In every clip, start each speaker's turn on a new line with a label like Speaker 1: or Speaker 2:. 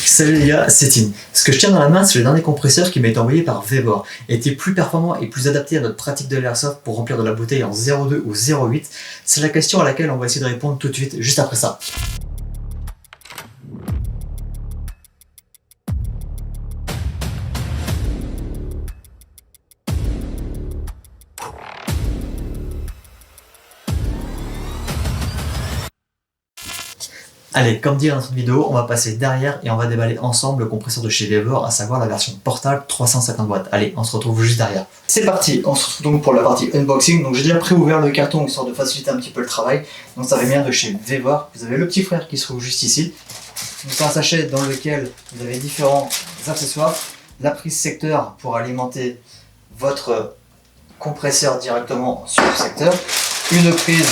Speaker 1: Salut les gars, c'est Tim. Ce que je tiens dans la main, c'est le dernier compresseur qui m'a été envoyé par Vevor. Il était plus performant et plus adapté à notre pratique de l'airsoft pour remplir de la bouteille en 0,2 ou 0,8. C'est la question à laquelle on va essayer de répondre tout de suite, juste après ça. Allez, comme dit dans notre vidéo, on va passer derrière et on va déballer ensemble le compresseur de chez Vevor, à savoir la version portable 350 watts. Allez, on se retrouve juste derrière. C'est parti, on se retrouve donc pour la partie unboxing. Donc j'ai déjà pré-ouvert le carton histoire de faciliter un petit peu le travail. Donc ça vient de chez Vevor. Vous avez le petit frère qui se trouve juste ici. Donc c'est un sachet dans lequel vous avez différents accessoires. La prise secteur pour alimenter votre compresseur directement sur le secteur. Une prise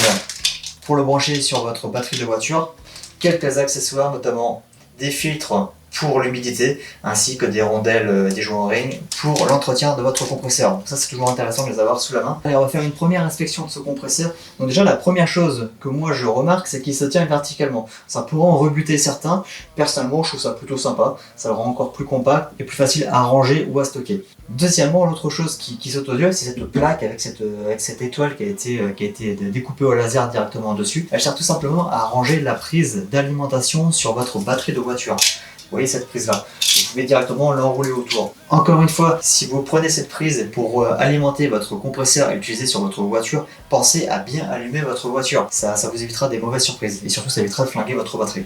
Speaker 1: pour le brancher sur votre batterie de voiture. Quelques accessoires, notamment des filtres pour l'humidité, ainsi que des rondelles des joints ring pour l'entretien de votre compresseur. Donc ça, c'est toujours intéressant de les avoir sous la main. Allez, on va faire une première inspection de ce compresseur. Donc déjà, la première chose que moi je remarque, c'est qu'il se tient verticalement. Ça pourrait en rebuter certains. Personnellement, je trouve ça plutôt sympa. Ça le rend encore plus compact et plus facile à ranger ou à stocker. Deuxièmement, l'autre chose qui saute aux yeux, c'est cette plaque avec cette étoile qui a été découpée au laser directement dessus. Elle sert tout simplement à ranger la prise d'alimentation sur votre batterie de voiture. Vous voyez cette prise là, vous pouvez directement l'enrouler autour. Encore une fois, si vous prenez cette prise pour alimenter votre compresseur et l'utiliser sur votre voiture, pensez à bien allumer votre voiture. Ça vous évitera des mauvaises surprises et surtout ça évitera de flinguer votre batterie.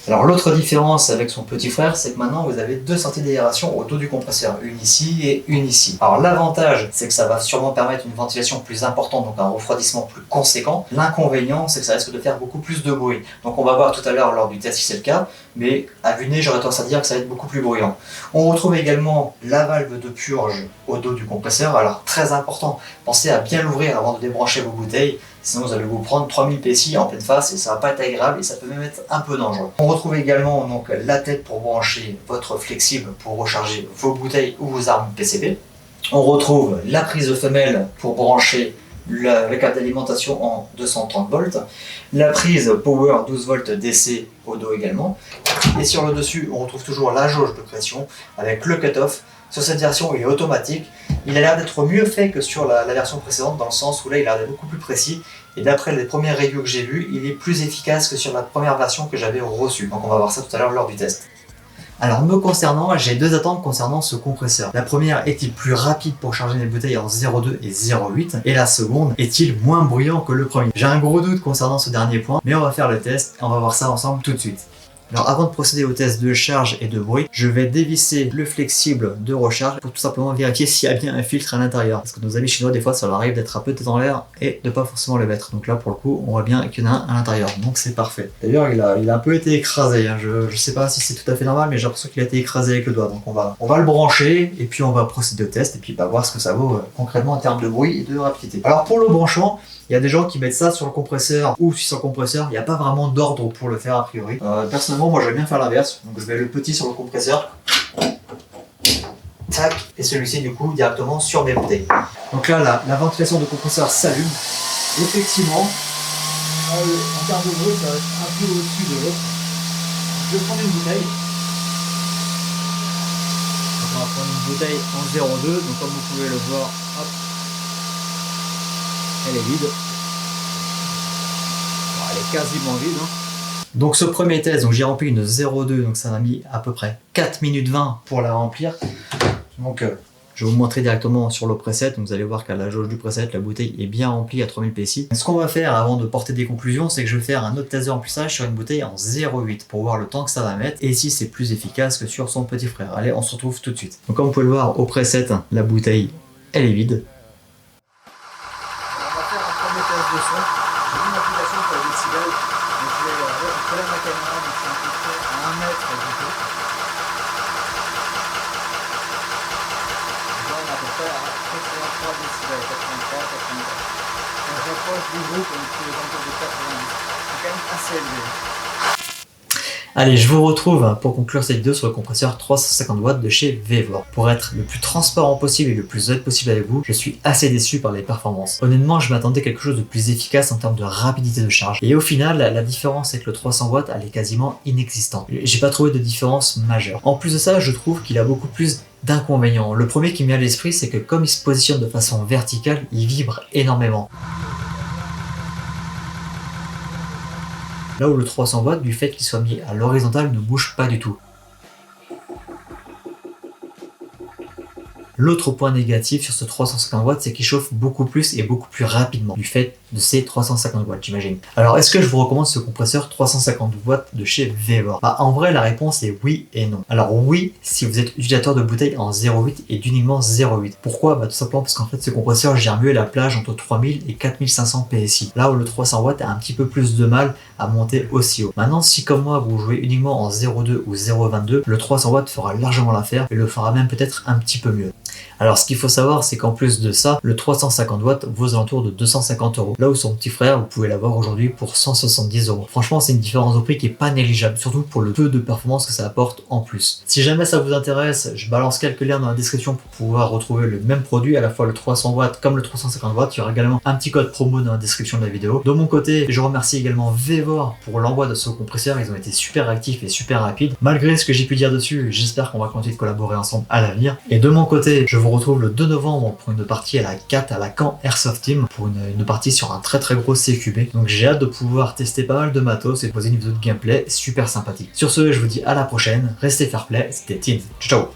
Speaker 1: Alors l'autre différence avec son petit frère, c'est que maintenant vous avez deux sorties d'aération au dos du compresseur, une ici et une ici. Alors l'avantage, c'est que ça va sûrement permettre une ventilation plus importante, donc un refroidissement plus conséquent. L'inconvénient, c'est que ça risque de faire beaucoup plus de bruit. Donc on va voir tout à l'heure lors du test si c'est le cas, mais à vue de nez, j'aurais tendance à dire que ça va être beaucoup plus bruyant. On retrouve également la valve de purge au dos du compresseur. Alors très important, pensez à bien l'ouvrir avant de débrancher vos bouteilles. Sinon vous allez vous prendre 3000 PSI en pleine face et ça va pas être agréable et ça peut même être un peu dangereux. On retrouve également donc la tête pour brancher votre flexible pour recharger vos bouteilles ou vos armes PCB. On retrouve la prise femelle pour brancher le câble d'alimentation en 230 volts. La prise power 12 volts DC au dos également. Et sur le dessus, on retrouve toujours la jauge de pression avec le cut-off. Sur cette version, il est automatique. Il a l'air d'être mieux fait que sur la version précédente, dans le sens où là, il a l'air d'être beaucoup plus précis. Et d'après les premières reviews que j'ai vues, il est plus efficace que sur la première version que j'avais reçue. Donc on va voir ça tout à l'heure lors du test. Alors me concernant, j'ai deux attentes concernant ce compresseur. La première, est-il plus rapide pour charger les bouteilles en 0,2 et 0,8? Et la seconde, est-il moins bruyant que le premier? J'ai un gros doute concernant ce dernier point, mais on va faire le test et on va voir ça ensemble tout de suite. Alors avant de procéder au test de charge et de bruit, je vais dévisser le flexible de recharge pour tout simplement vérifier s'il y a bien un filtre à l'intérieur. Parce que nos amis chinois, des fois, ça leur arrive d'être un peu tête en l'air et de pas forcément le mettre. Donc là, pour le coup, on voit bien qu'il y en a un à l'intérieur. Donc c'est parfait. D'ailleurs, il a un peu été écrasé. Hein. Je sais pas si c'est tout à fait normal, mais j'ai l'impression qu'il a été écrasé avec le doigt. Donc on va le brancher et puis on va procéder au test et puis voir ce que ça vaut concrètement en termes de bruit et de rapidité. Alors pour le branchement, il y a des gens qui mettent ça sur le compresseur ou sur le compresseur. Il n'y a pas vraiment d'ordre pour le faire a priori. Personnellement, moi j'aime bien faire l'inverse. Donc je mets le petit sur le compresseur. Tac. Et celui-ci du coup directement sur mes bouteilles. Donc là, la ventilation de compresseur s'allume. Effectivement, en termes de bruit, ça va être un peu au-dessus de l'autre. Je vais prendre une bouteille. Donc on va prendre une bouteille en 0,2. Donc comme vous pouvez le voir, hop. Elle est vide. Bon, elle est quasiment vide. Hein. Donc ce premier test, j'ai rempli une 0,2, donc ça m'a mis à peu près 4 minutes 20 pour la remplir. Donc je vais vous montrer directement sur le preset. Donc vous allez voir qu'à la jauge du preset, la bouteille est bien remplie à 3000 PSI. Ce qu'on va faire avant de porter des conclusions, c'est que je vais faire un autre test de remplissage sur une bouteille en 0,8 pour voir le temps que ça va mettre et si c'est plus efficace que sur son petit frère. Allez, on se retrouve tout de suite. Donc comme vous pouvez le voir au preset, la bouteille, elle est vide. De son. J'ai mis une application pour les décibels, donc je vais coller ma caméra, donc je suis à peu près à 1 mètre du tout. Là on est à peu près à 83 décibels, 83, 84. Quand je rapproche du groupe, on est aux alentours de 90. C'est quand même assez élevé. Allez, je vous retrouve pour conclure cette vidéo sur le compresseur 350 watts de chez Vevor. Pour être le plus transparent possible et le plus honnête possible avec vous, je suis assez déçu par les performances. Honnêtement, je m'attendais à quelque chose de plus efficace en termes de rapidité de charge. Et au final, la différence avec le 300 watts, elle est quasiment inexistante. J'ai pas trouvé de différence majeure. En plus de ça, je trouve qu'il a beaucoup plus d'inconvénients. Le premier qui me vient à l'esprit, c'est que comme il se positionne de façon verticale, il vibre énormément. Là où le 300 watts, du fait qu'il soit mis à l'horizontale, ne bouge pas du tout. L'autre point négatif sur ce 350 watts, c'est qu'il chauffe beaucoup plus et beaucoup plus rapidement, du fait de ces 350 watts, j'imagine. Alors, est-ce que je vous recommande ce compresseur 350 watts de chez Vevor? En vrai, la réponse est oui et non. Alors oui, si vous êtes utilisateur de bouteilles en 0,8 et d'uniquement 0,8. Pourquoi? Tout simplement parce qu'en fait, ce compresseur gère mieux la plage entre 3000 et 4500 PSI. Là où le 300 watts a un petit peu plus de mal à monter aussi haut. Maintenant, si comme moi, vous jouez uniquement en 0,2 ou 0,22, le 300 watts fera largement l'affaire et le fera même peut-être un petit peu mieux. Alors ce qu'il faut savoir, c'est qu'en plus de ça, le 350 watts vaut aux alentours de 250 €. Là où son petit frère, vous pouvez l'avoir aujourd'hui pour 170 €. Franchement, c'est une différence de prix qui est pas négligeable, surtout pour le peu de performance que ça apporte en plus. Si jamais ça vous intéresse, je balance quelques liens dans la description pour pouvoir retrouver le même produit, à la fois le 300 watts comme le 350 watts. Il y aura également un petit code promo dans la description de la vidéo. De mon côté, je remercie également Vevor pour l'envoi de ce compresseur. Ils ont été super actifs et super rapides. Malgré ce que j'ai pu dire dessus, j'espère qu'on va continuer de collaborer ensemble à l'avenir. Et de mon côté, je vous retrouve le 2 novembre pour une partie à la 4 à la Caen Airsoft Team, pour une partie sur un très gros CQB. Donc j'ai hâte de pouvoir tester pas mal de matos et poser une vidéo de gameplay super sympathique. Sur ce, je vous dis à la prochaine, restez fair play, c'était Tin, ciao.